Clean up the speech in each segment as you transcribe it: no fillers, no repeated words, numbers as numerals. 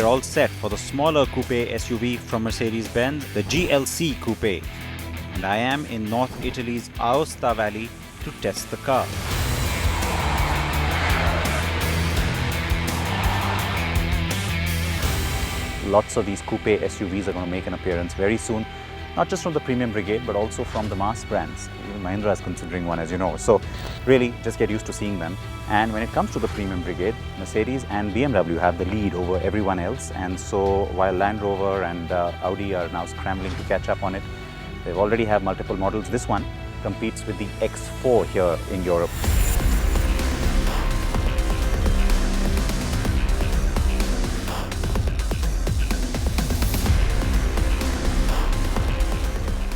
we're all set for the smaller coupe SUV from Mercedes-Benz, the GLC Coupe. And I am in North Italy's Aosta Valley to test the car. Lots of these coupe SUVs are going to make an appearance very soon, not just from the premium brigade, but also from the mass brands. Even Mahindra is considering one, as you know. So really, just get used to seeing them. And when it comes to the premium brigade, Mercedes and BMW have the lead over everyone else. And so while Land Rover and Audi are now scrambling to catch up on it, they already have multiple models. This one competes with the X4 here in Europe.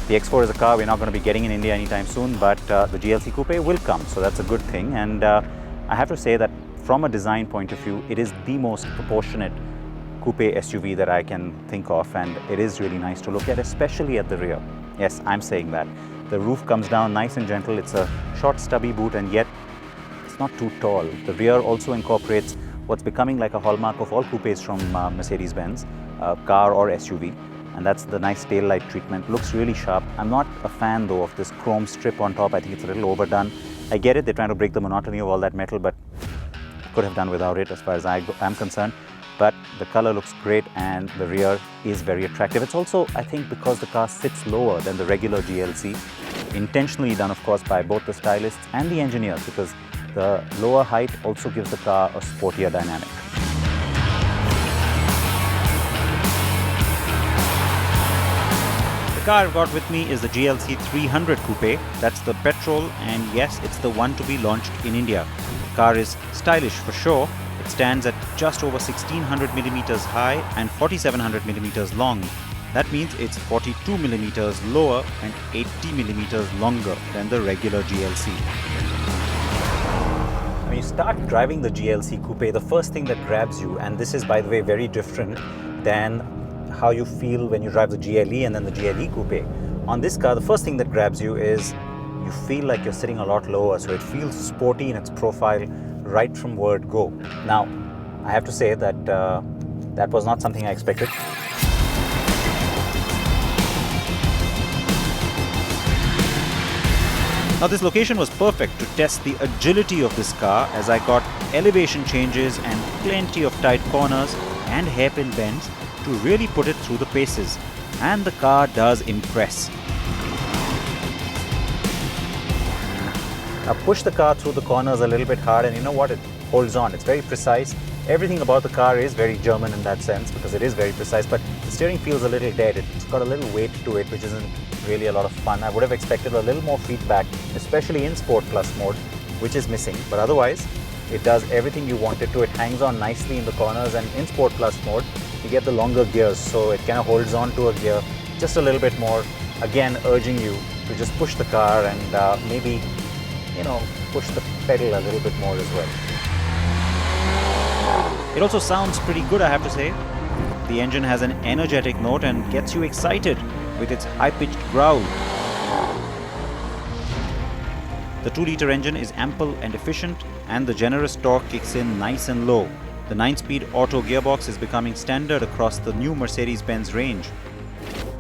The X4 is a car we're not going to be getting in India anytime soon, but the GLC Coupe will come, so that's a good thing. And I have to say that from a design point of view, it is the most proportionate coupe SUV that I can think of, and it is really nice to look at, especially at the rear. Yes, I'm saying that. The roof comes down nice and gentle. It's a short stubby boot, and yet it's not too tall. The rear also incorporates what's becoming like a hallmark of all coupes from Mercedes-Benz, car or SUV. And that's the nice tail light treatment. Looks really sharp. I'm not a fan though of this chrome strip on top. I think it's a little overdone. I get it, they're trying to break the monotony of all that metal, but could have done without it as far as I'm concerned. But the color looks great and the rear is very attractive. It's also, I think, because the car sits lower than the regular GLC, intentionally done, of course, by both the stylists and the engineers, because the lower height also gives the car a sportier dynamic. The car I've got with me is the GLC 300 Coupe. That's the petrol, and yes, it's the one to be launched in India. The car is stylish for sure. It stands at just over 1600 millimeters high and 4700 millimeters long. That means it's 42 millimeters lower and 80 millimeters longer than the regular GLC. When you start driving the GLC Coupe, the first thing that grabs you, and this is, by the way, very different than how you feel when you drive the GLE and then the GLE Coupe. On this car, the first thing that grabs you is you feel like you're sitting a lot lower, so it feels sporty in its profile right from word go. Now, I have to say that that was not something I expected. Now, this location was perfect to test the agility of this car, as I got elevation changes and plenty of tight corners and hairpin bends to really put it through the paces, and the car does impress. Now push the car through the corners a little bit hard, and you know what, it holds on. It's very precise. Everything about the car is very German in that sense, because it is very precise, but the steering feels a little dead. It's got a little weight to it, which isn't really a lot of fun. I would have expected a little more feedback, especially in Sport Plus mode, which is missing, but otherwise it does everything you want it to. It hangs on nicely in the corners, and in Sport Plus mode you get the longer gears, so it kind of holds on to a gear just a little bit more, again urging you to just push the car and maybe, you know, push the pedal a little bit more as well. It also sounds pretty good, I have to say. The engine has an energetic note and gets you excited with its high-pitched growl. The 2-liter engine is ample and efficient, and the generous torque kicks in nice and low. The 9-speed auto gearbox is becoming standard across the new Mercedes-Benz range.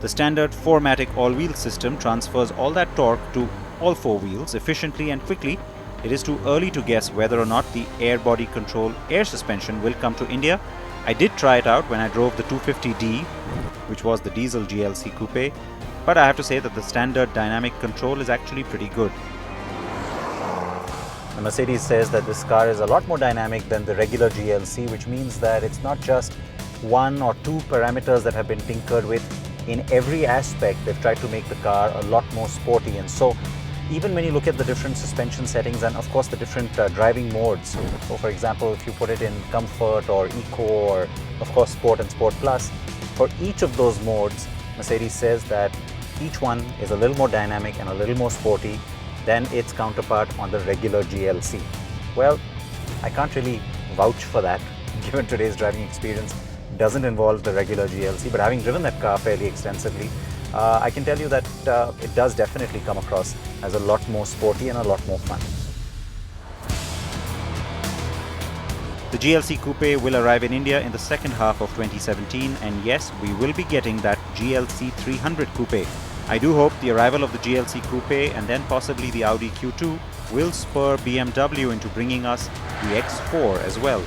The standard 4MATIC all-wheel system transfers all that torque to all 4 wheels efficiently and quickly. It is too early to guess whether or not the air body control air suspension will come to India. I did try it out when I drove the 250D, which was the diesel GLC Coupe, but I have to say that the standard dynamic control is actually pretty good. The Mercedes says that this car is a lot more dynamic than the regular GLC, which means that it's not just 1 or 2 parameters that have been tinkered with. In every aspect, they've tried to make the car a lot more sporty, and so even when you look at the different suspension settings and of course the different driving modes, so for example, if you put it in comfort or eco or of course sport and sport plus, for each of those modes, Mercedes says that each one is a little more dynamic and a little more sporty than its counterpart on the regular GLC. Well, I can't really vouch for that, given today's driving experience doesn't involve the regular GLC, but having driven that car fairly extensively, I can tell you that it does definitely come across as a lot more sporty and a lot more fun. The GLC Coupe will arrive in India in the second half of 2017, and yes, we will be getting that GLC 300 Coupe. I do hope the arrival of the GLC Coupe and then possibly the Audi Q2 will spur BMW into bringing us the X4 as well.